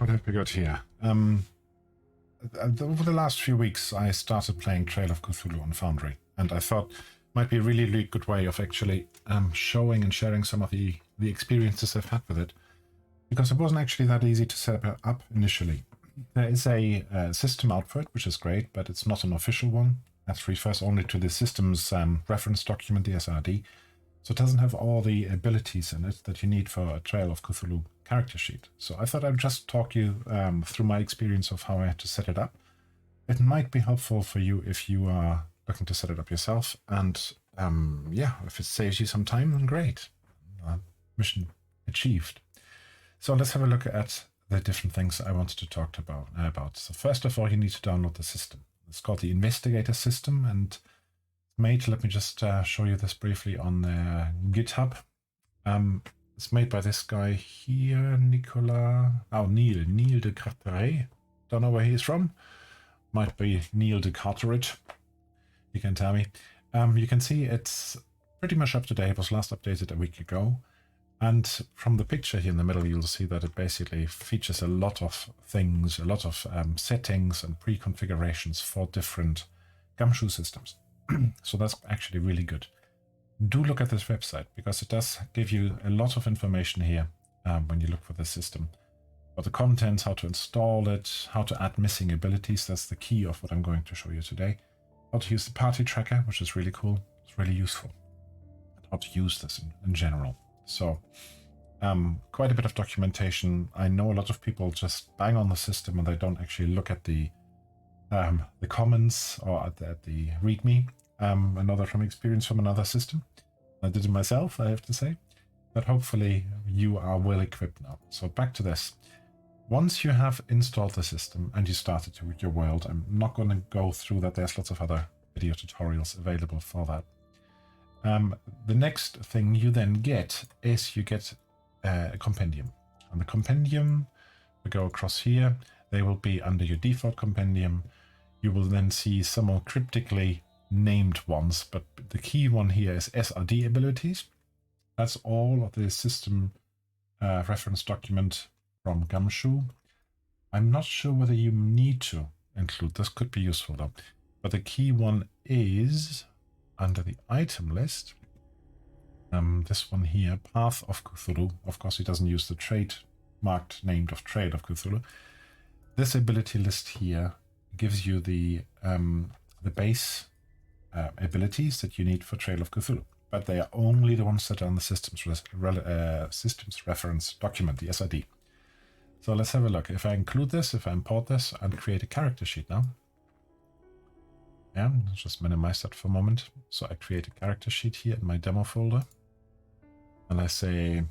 what have we got here? Over the last few weeks, I started playing Trail of Cthulhu on Foundry, and I thought it might be a really, really good way of actually showing and sharing some of the experiences I've had with it, because it wasn't actually that easy to set up initially. There is a system out for it, which is great, but it's not an official one. That refers only to the system's reference document, the SRD, so it doesn't have all the abilities in it that you need for a Trail of Cthulhu character sheet. So I thought I'd just talk you through my experience of how I had to set it up. It might be helpful for you if you are looking to set it up yourself, and yeah, if it saves you some time, then great. Mission achieved. So let's have a look at the different things I wanted to talk about. So first of all, you need to download the system. It's called the Investigator system, and made, let me just show you this briefly on GitHub. It's made by this guy here, Neil de Casteret. Don't know where he's from. Might be Neil de Casteret. You can tell me. You can see it's pretty much up to date. It was last updated a week ago. And from the picture here in the middle, you'll see that it basically features a lot of things, a lot of settings and pre-configurations for different Gumshoe systems. So that's actually really good. Do look at this website, because it does give you a lot of information here when you look for the system. But the contents, how to install it, how to add missing abilities, that's the key of what I'm going to show you today. How to use the party tracker, which is really cool, it's really useful. And how to use this in general. So quite a bit of documentation. I know a lot of people just bang on the system and they don't actually look at the comments or at the README. I know that from experience from another system. I did it myself, I have to say. But hopefully you are well equipped now. So back to this. Once you have installed the system and you started with your world, I'm not going to go through that. There's lots of other video tutorials available for that. The next thing you then get is you get a compendium. And the compendium, we go across here, they will be under your default compendium. You will then see some more cryptically named ones, but the key one here is SRD abilities. That's all of the system reference document from Gumshoe. I'm not sure whether you need to include this, could be useful though. But the key one is under the item list. This one here, Path of Cthulhu. Of course, it doesn't use the trademarked name of Trail of Cthulhu. This ability list here gives you the base abilities that you need for Trail of Cthulhu, but they are only the ones that are on the systems reference document, the SRD. So let's have a look. If I include this, if I import this and create a character sheet now. Yeah, let's just minimize that for a moment. So I create a character sheet here in my demo folder. And I say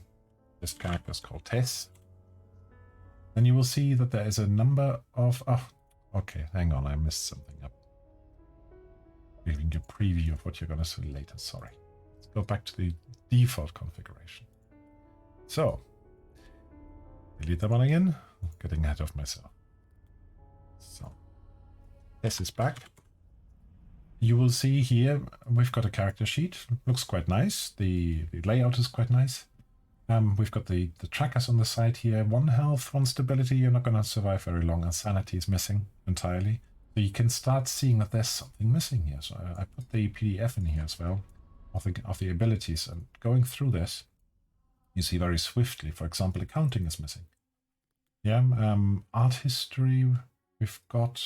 this character is called Tess. Then you will see that there is a number of... Oh, okay, hang on, I missed something up. Giving you a preview of what you're going to see later, sorry. Let's go back to the default configuration. So, delete that one again. I'm getting ahead of myself. So, Tess is back. You will see here, we've got a character sheet. Looks quite nice. The layout is quite nice. We've got the trackers on the side here. 1 health, 1 stability. You're not going to survive very long, and sanity is missing entirely. So you can start seeing that there's something missing here. So I put the PDF in here as well of the abilities. And going through this, you see very swiftly, for example, accounting is missing. Yeah, art history, we've got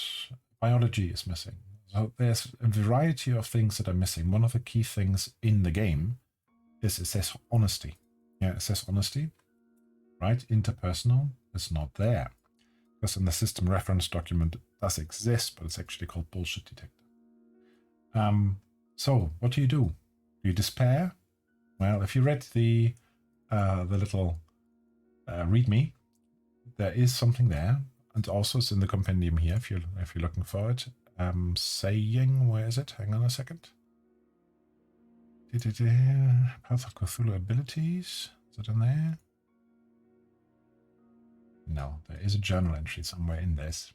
biology is missing. So there's a variety of things that are missing. One of the key things in the game is assess honesty. Yeah, assess honesty, right? Interpersonal is not there. Because in the system reference document it does exist, but it's actually called bullshit detector. So what do? Do you despair? Well, if you read the little README, there is something there, and also it's in the compendium here if you're looking for it. Saying, where is it? Hang on a second. Path of Cthulhu abilities. Is it in there? No, there is a journal entry somewhere in this.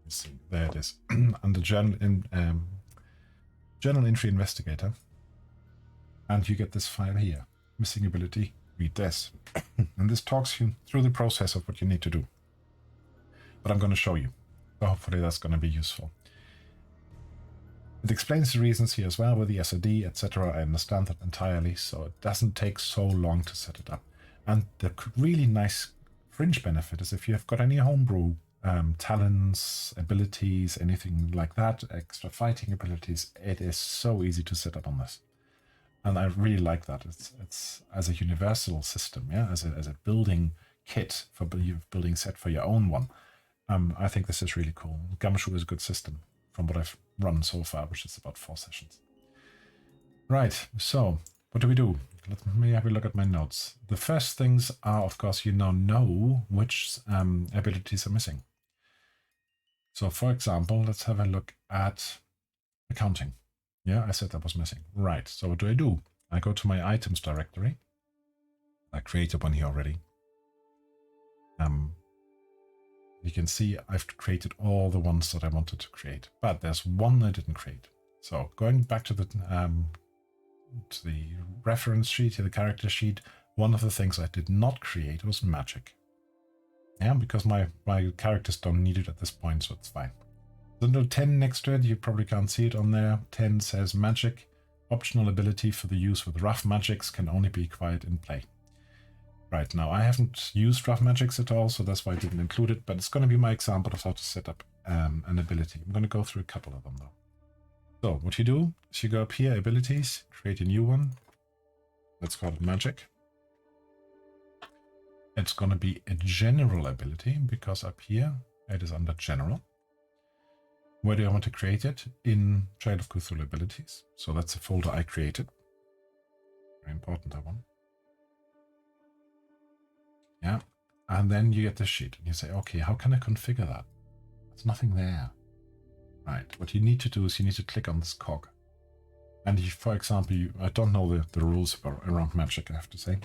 Let's see. There it is. Under journal entry Investigator. And you get this file here. Missing ability read this. And this talks you through the process of what you need to do. But I'm going to show you. So hopefully that's going to be useful. It explains the reasons here as well with the SOD, etc. I understand that entirely, so it doesn't take so long to set it up. And the really nice fringe benefit is if you have got any homebrew talents, abilities, anything like that, extra fighting abilities, it is so easy to set up on this. And I really like that. It's as a universal system, yeah, as a building kit for building set for your own one. I think this is really cool. Gumshoe is a good system from what I've run so far, which is about 4 sessions. Right, so what do? Let me have a look at my notes. The first things are, of course, you now know which abilities are missing. So, for example, let's have a look at accounting. Yeah, I said that was missing. Right, so what do? I go to my items directory. I created one here already. You can see I've created all the ones that I wanted to create, but there's one I didn't create. So going back to the reference sheet, to the character sheet, one of the things I did not create was magic. Yeah, because my characters don't need it at this point, so it's fine. There's no 10 next to it, you probably can't see it on there. 10 says magic. Optional ability for the use with rough magics can only be acquired in play. Right, now I haven't used rough magics at all, so that's why I didn't include it, but it's going to be my example of how to set up an ability. I'm going to go through a couple of them though. So what you do is you go up here, abilities, create a new one. Let's call it magic. It's going to be a general ability because up here it is under general. Where do I want to create it? In Trail of Cthulhu abilities. So that's a folder I created. Very important, that one. Yeah, and then you get this sheet and you say, okay, how can I configure that? There's nothing there. Right, what you need to do is you need to click on this cog. And if, for example, I don't know the rules around magic, I have to say.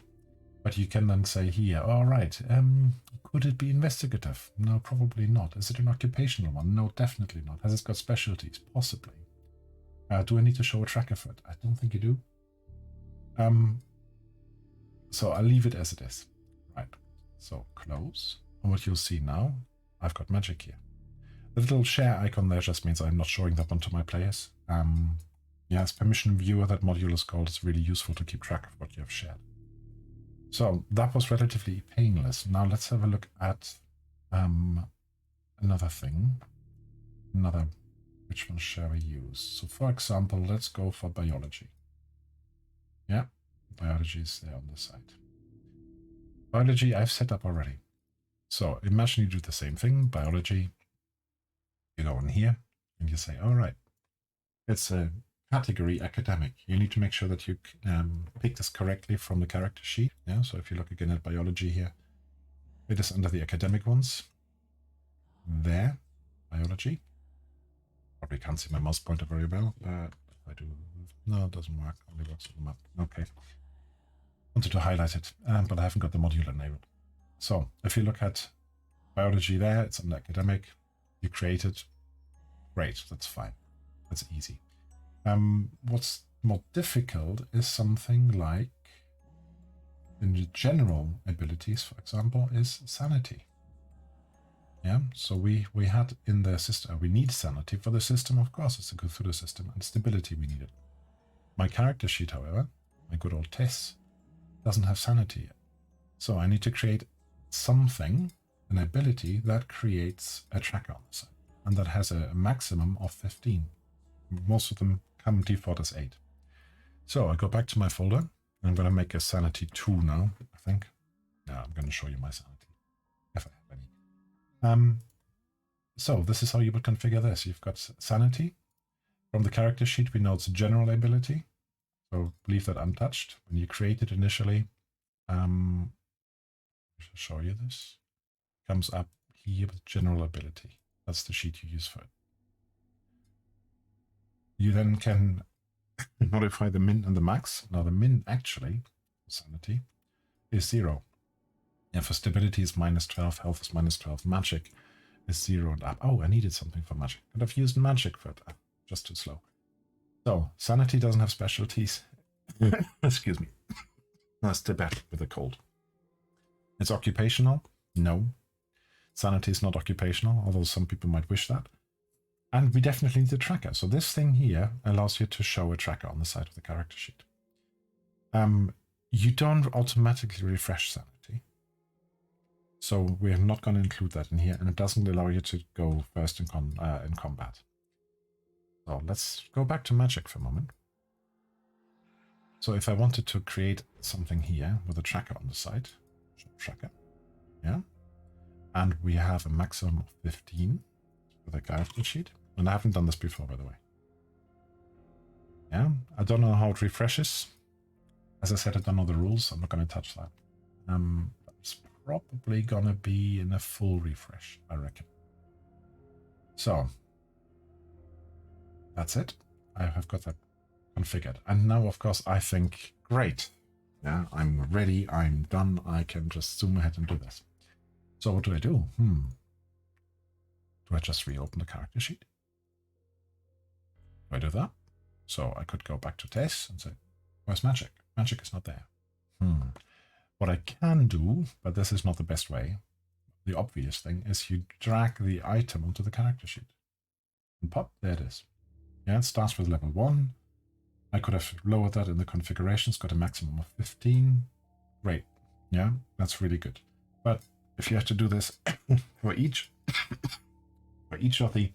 But you can then say here, all right, could it be investigative? No, probably not. Is it an occupational one? No, definitely not. Has it got specialties? Possibly. Do I need to show a tracker for it? I don't think you do. So I'll leave it as it is. Right. So close. And what you'll see now, I've got magic here. The little share icon there just means I'm not showing that one to my players. Yeah, as permission viewer, that module is called. It's really useful to keep track of what you have shared. So that was relatively painless. Now let's have a look at another thing. Which one shall we use? So for example, let's go for biology. Yeah, biology is there on the side. Biology I've set up already. So imagine you do the same thing, biology. You go in here and you say, all right, it's a category academic. You need to make sure that you pick this correctly from the character sheet. Yeah, so if you look again at biology here, it is under the academic ones. There, biology. Probably can't see my mouse pointer very well, but if I do, no, it doesn't work. Only works on the map. Okay. Wanted to highlight it, but I haven't got the module enabled. So if you look at biology there, it's under academic. You create it. Great, that's fine. That's easy. What's more difficult is something like in the general abilities, for example, is sanity. Yeah, so we had in the system, we need sanity for the system, of course, it's a Cthulhu system, and stability we needed. My character sheet, however, my good old Tess, doesn't have sanity yet. So I need to create something, an ability that creates a tracker on the side, and that has a maximum of 15. Most of them come default as 8. So I go back to my folder, and I'm going to make a sanity 2 now, I think. Yeah, I'm going to show you my sanity, if I have any. So this is how you would configure this. You've got sanity. From the character sheet, we know it's a general ability. So leave that untouched. When you create it initially, I shall show you this. Comes up here with general ability. That's the sheet you use for it. You then can modify the min and the max. Now the min actually, sanity, is 0. And for stability is -12, health is -12, magic is 0 and up. Oh, I needed something for magic. Could have used magic for it. Just too slow. So sanity doesn't have specialties. Excuse me. That's the bad with the cold. It's occupational? No. Sanity is not occupational, although some people might wish that. And we definitely need a tracker. So this thing here allows you to show a tracker on the side of the character sheet. You don't automatically refresh sanity. So we're not going to include that in here, and it doesn't allow you to go first in combat. So let's go back to magic for a moment. So if I wanted to create something here with a tracker on the side, tracker, yeah, and we have a maximum of 15 with a character sheet, and I haven't done this before, by the way. Yeah, I don't know how it refreshes. As I said, I don't know the rules. I'm not going to touch that. It's probably going to be in a full refresh, I reckon. So that's it. I have got that configured. And now, of course, I think, great. Yeah, I'm ready. I'm done. I can just zoom ahead and do this. So what do I do? Do I just reopen the character sheet? Do I do that? So I could go back to Tess and say, where's magic? Magic is not there. What I can do, but this is not the best way, the obvious thing is you drag the item onto the character sheet. And pop, there it is. Yeah, it starts with level 1. I could have lowered that in the configurations, got a maximum of 15. Great. Yeah, that's really good. But if you have to do this for each of the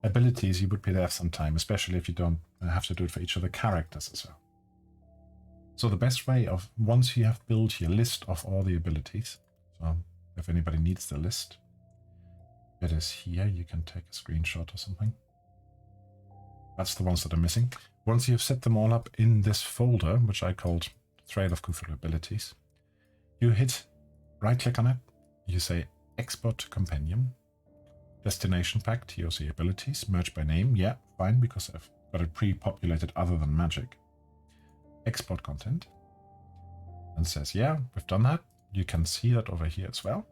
abilities, you would be there some time, especially if you don't have to do it for each of the characters as well. So the best way of, once you have built your list of all the abilities, so if anybody needs the list, it is here. You can take a screenshot or something. That's the ones that are missing. Once you've set them all up in this folder, which I called Trail of Cthulhu Abilities, you hit right-click on it. You say Export to Compendium, Destination Pack, TOC Abilities, Merge by Name. Yeah, fine, because I've got it pre-populated other than magic. Export Content. And says, yeah, we've done that. You can see that over here as well.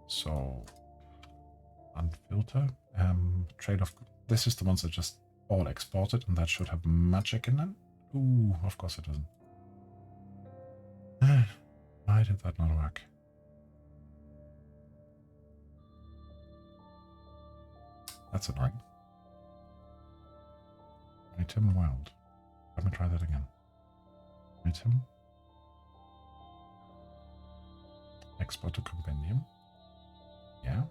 So, unfilter. Trail of... This is the ones that just all exported, and that should have magic in them. Ooh, of course it doesn't. Why did that not work? That's annoying. Item world. Let me try that again. Item. Export to compendium. Yeah.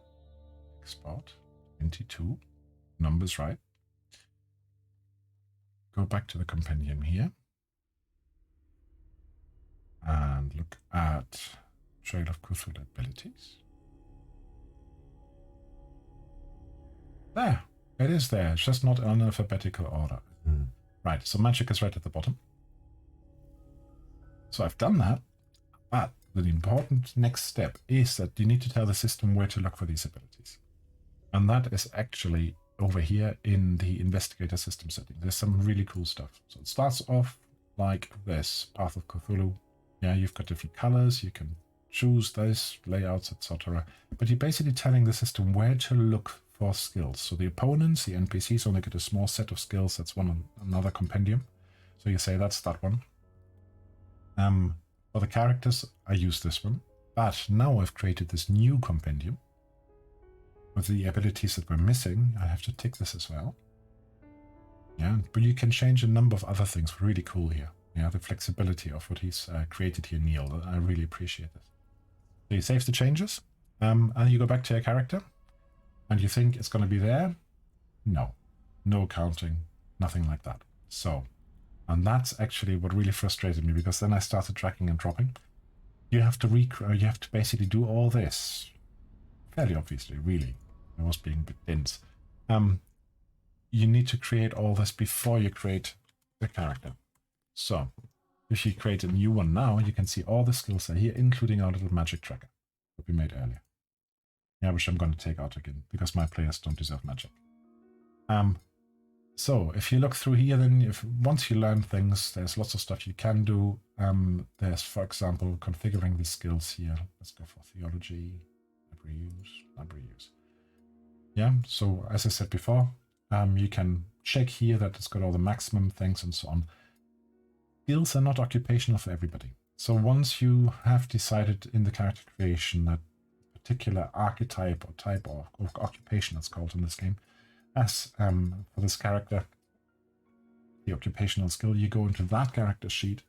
Export. 22. Numbers right. Go back to the compendium here. And look at Trail of Cthulhu abilities. There. It is there. It's just not in alphabetical order. Right, so magic is right at the bottom. So I've done that, but the important next step is that you need to tell the system where to look for these abilities. And that is actually over here in the Investigator system setting. There's some really cool stuff. So it starts off like this, Path of Cthulhu. Yeah, you've got different colors, you can choose those layouts, etc. But you're basically telling the system where to look for skills. So the opponents, the NPCs, only get a small set of skills. That's one on another compendium. So you say that's that one. For the characters, I use this one. But now I've created this new compendium with the abilities that were missing. I have to tick this as well. Yeah, but you can change a number of other things. Really cool here. Yeah, the flexibility of what he's created here, Neil. I really appreciate this. So you save the changes, and you go back to your character. And you think it's going to be there? No. No counting. Nothing like that. So, and that's actually what really frustrated me, because then I started tracking and dropping. You have to basically do all this. Fairly obviously, really. I was being a bit dense. You need to create all this before you create the character. So, if you create a new one now, you can see all the skills are here, including our little magic tracker that we made earlier. Yeah, which I'm going to take out again, because my players don't deserve magic. So, if you look through here, then once you learn things, there's lots of stuff you can do. There's, for example, configuring the skills here. Let's go for theology, library use. Yeah, so as I said before, you can check here that it's got all the maximum things and so on. Skills are not occupational for everybody. So once you have decided in the character creation that particular archetype or type or occupation, it's called in this game, as for this character, the occupational skill, you go into that character sheet.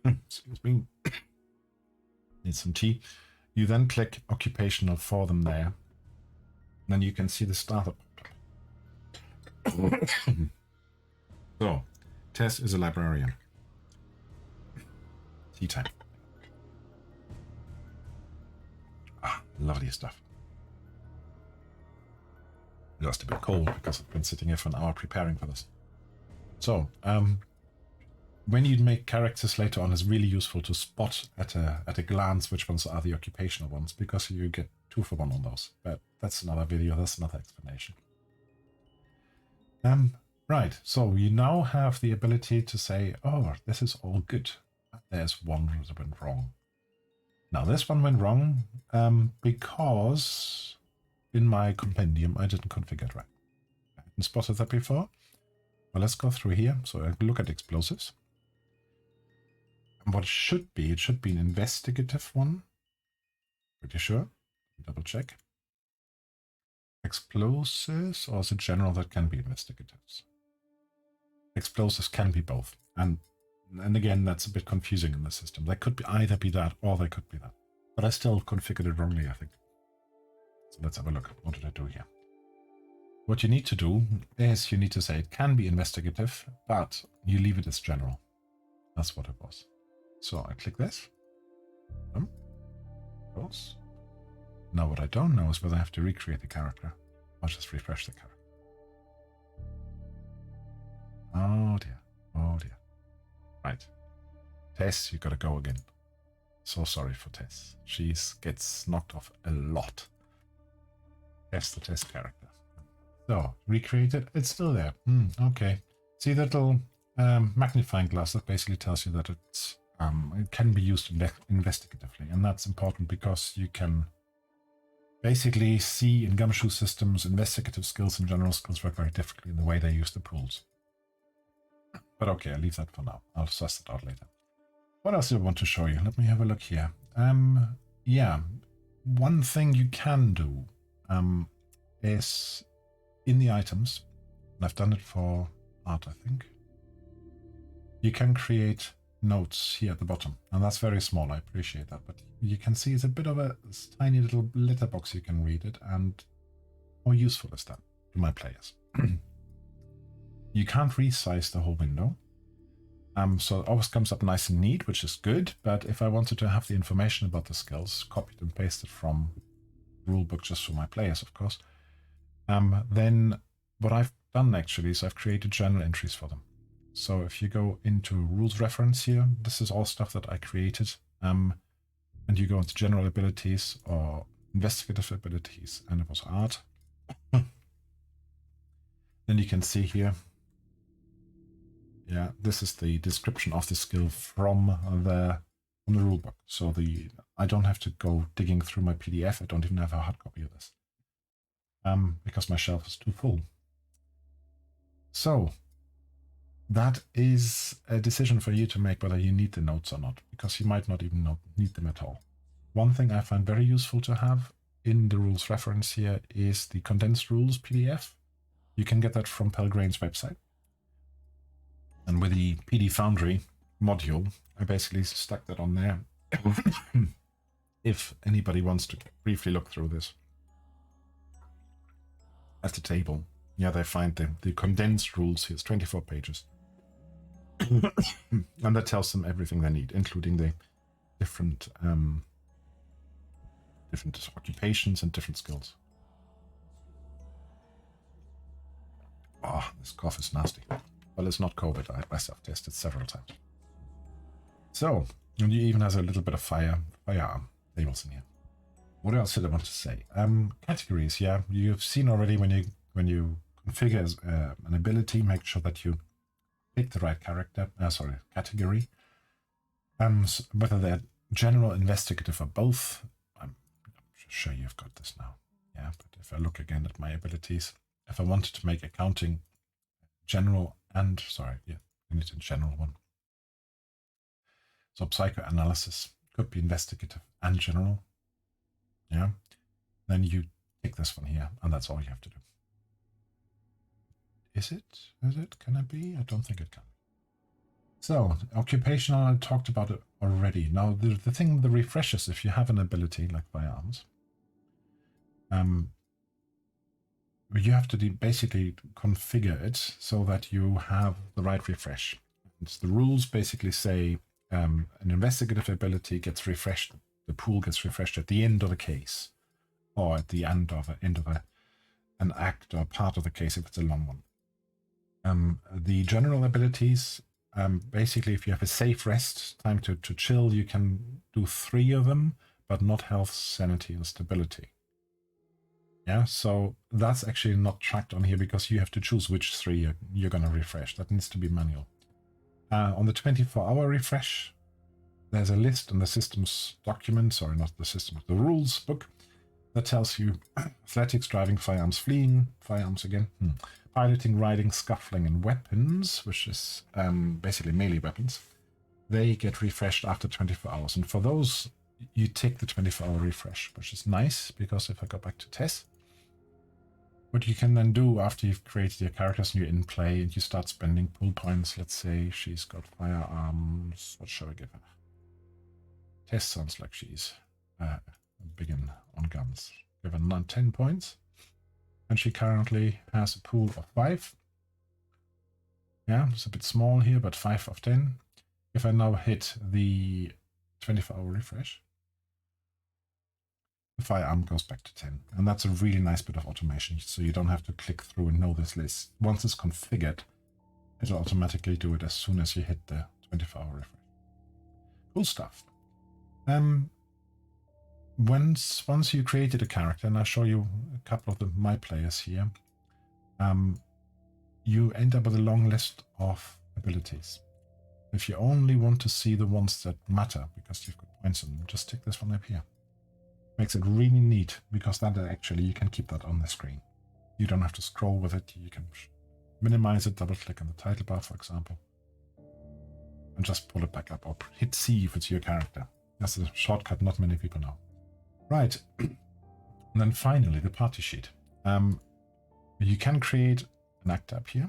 Excuse me. Need some tea. You then click occupational for them there. And then you can see the starter. So, Tess is a librarian. Tea time. Ah, lovely stuff. Just a bit cold because I've been sitting here for an hour preparing for this. So, when you make characters later on, it's really useful to spot at a glance which ones are the occupational ones, because you get 2 for 1 on those. But that's another video, that's another explanation. Right, so you now have the ability to say, oh, this is all good. There's one that went wrong. Now this one went wrong because in my compendium I didn't configure it right. I hadn't spotted that before. Well, let's go through here. So I look at explosives. And what it should be an investigative one. Pretty sure. Double check. Explosives, or is it general that can be investigatives? Explosives can be both. And again, that's a bit confusing in the system. They could be either be that or they could be that. But I still configured it wrongly, I think. So let's have a look. What did I do here? What you need to do is you need to say it can be investigative, but you leave it as general. That's what it was. So I click this. Close. Now what I don't know is whether I have to recreate the character or just refresh the character. Oh dear. Oh dear. Right. Tess, you gotta go again. So sorry for Tess. She gets knocked off a lot. That's the Tess character. So, recreate it. It's still there. Okay. See that little magnifying glass that basically tells you that it's it can be used investigatively. And that's important because you can basically see in Gumshoe systems investigative skills and general skills work very differently in the way they use the pools. But okay, I'll leave that for now. I'll suss it out later. What else do I want to show you? Let me have a look here. Yeah, one thing you can do is in the items, and I've done it for art, I think, you can create notes here at the bottom. And that's very small, I appreciate that. But you can see it's a bit of a tiny little letterbox you can read it. And how useful is that to my players? You can't resize the whole window. So it always comes up nice and neat, which is good. But if I wanted to have the information about the skills copied and pasted from the rulebook just for my players, of course, then what I've done actually is I've created journal entries for them. So if you go into rules reference here, this is all stuff that I created. And you go into general abilities or investigative abilities, and it was art. Then you can see here, yeah, this is the description of the skill from the rulebook. So I don't have to go digging through my PDF. I don't even have a hard copy of this because my shelf is too full. So that is a decision for you to make whether you need the notes or not, because you might not even need them at all. One thing I find very useful to have in the rules reference here is the condensed rules PDF. You can get that from Pelgrane's website. And with the PD Foundry module, I basically stuck that on there. If anybody wants to briefly look through this at the table, yeah, they find the condensed rules here. It's 24 pages. And that tells them everything they need, including the different occupations and different skills. Oh, this cough is nasty. Well, it's not COVID. I myself tested several times. So, and it even has a little bit of firearm labels in here. What else did I want to say? Categories, yeah. You've seen already when you configure an ability, make sure that you pick the right category. Whether they're general, investigative, or both. I'm sure you've got this now. Yeah, but if I look again at my abilities, if I wanted to make accounting general and, I need a general one. So psychoanalysis could be investigative and general. Yeah. Then you take this one here, and that's all you have to do. Is it? Is it? Can it be? I don't think it can. So, occupational, I talked about it already. Now, the thing with the refreshes, if you have an ability like Firearms, you have to basically configure it so that you have the right refresh. And the rules basically say an investigative ability gets refreshed, the pool gets refreshed at the end of a case, or at the end of an act or part of the case if it's a long one. The general abilities, basically if you have a safe rest, time to chill, you can do 3 of them, but not health, sanity, and stability. Yeah, so that's actually not tracked on here because you have to choose which 3 you're going to refresh. That needs to be manual. On the 24-hour refresh, there's a list in the systems document, sorry, not the systems, the rules book, that tells you athletics, driving, firearms, fleeing, firearms again, piloting, riding, scuffling, and weapons, which is basically melee weapons. They get refreshed after 24 hours. And for those, you take the 24-hour refresh, which is nice because if I go back to Tess, what you can then do after you've created your characters and you're in play and you start spending pool points, let's say she's got firearms, what shall I give her? Tess sounds like she's big on guns. Give her 10 points. And she currently has a pool of 5. Yeah, it's a bit small here, but 5 of 10. If I now hit the 24-hour refresh, the firearm goes back to 10. And that's a really nice bit of automation, so you don't have to click through and know this list. Once it's configured, it'll automatically do it as soon as you hit the 24-hour refresh. Cool stuff. Once you created a character, and I'll show you a couple of my players here, you end up with a long list of abilities. If you only want to see the ones that matter, because you've got points in them, just stick this one up here. Makes it really neat, because that actually, you can keep that on the screen. You don't have to scroll with it. You can minimize it, double-click on the title bar, for example, and just pull it back up, or hit C if it's your character. That's a shortcut not many people know. Right, and then finally the party sheet. You can create an act up here.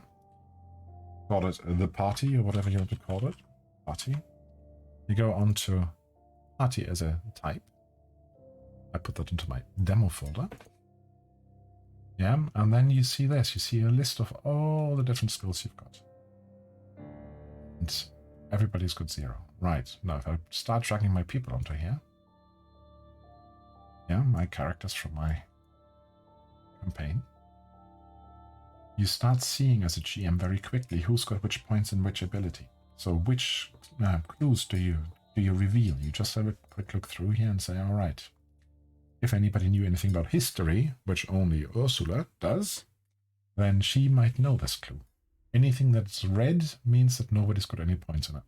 Call it the party or whatever you want to call it. Party. You go on to party as a type. I put that into my demo folder. Yeah, and then you see this. You see a list of all the different skills you've got. And everybody's got 0. Right, now if I start dragging my people onto here, yeah, my characters from my campaign, you start seeing as a GM very quickly who's got which points and which ability. So which clues do you reveal? You just have a quick look through here and say, all right, if anybody knew anything about history, which only Ursula does, then she might know this clue. Anything that's red means that nobody's got any points in it.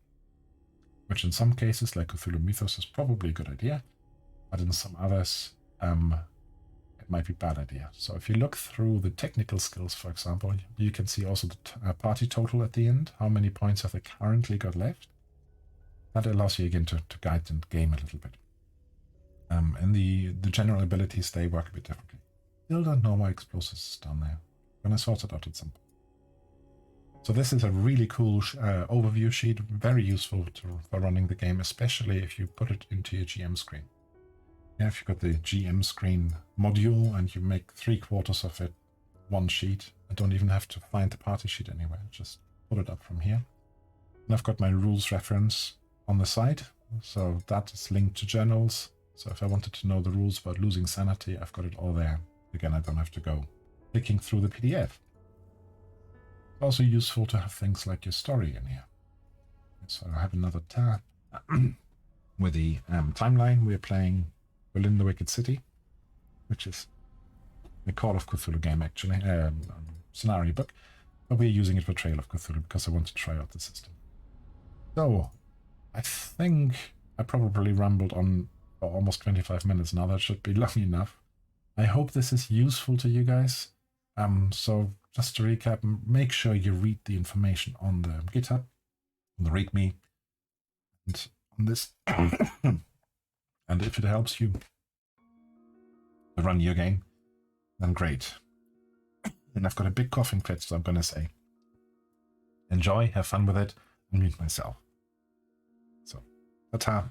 Which in some cases, like Cthulhu Mythos, is probably a good idea. But in some others, it might be a bad idea. So if you look through the technical skills, for example, you can see also the party total at the end. How many points have they currently got left? That allows you again to guide the game a little bit. And the general abilities, they work a bit differently. Still don't know why explosives is down there. I'm going to sort it out at some point. So this is a really cool overview sheet, very useful for running the game, especially if you put it into your GM screen. Yeah, if you've got the GM screen module and you make 3/4 of it one sheet, I don't even have to find the party sheet anywhere. Just pull it up from here. And I've got my rules reference on the side, so that is linked to journals. So if I wanted to know the rules about losing sanity, I've got it all there. Again, I don't have to go clicking through the PDF. It's also useful to have things like your story in here. So I have another tab with the timeline. We're playing Berlin the Wicked City, which is the Call of Cthulhu game, actually, scenario book. But we're using it for Trail of Cthulhu because I want to try out the system. So, I think I probably rambled on for almost 25 minutes now. That should be long enough. I hope this is useful to you guys. So, just to recap, make sure you read the information on the GitHub, on the README, and on this. And if it helps you to run your game, then great. And I've got a big coughing fit, so I'm going to say enjoy, have fun with it, and mute myself. So, ta-ta.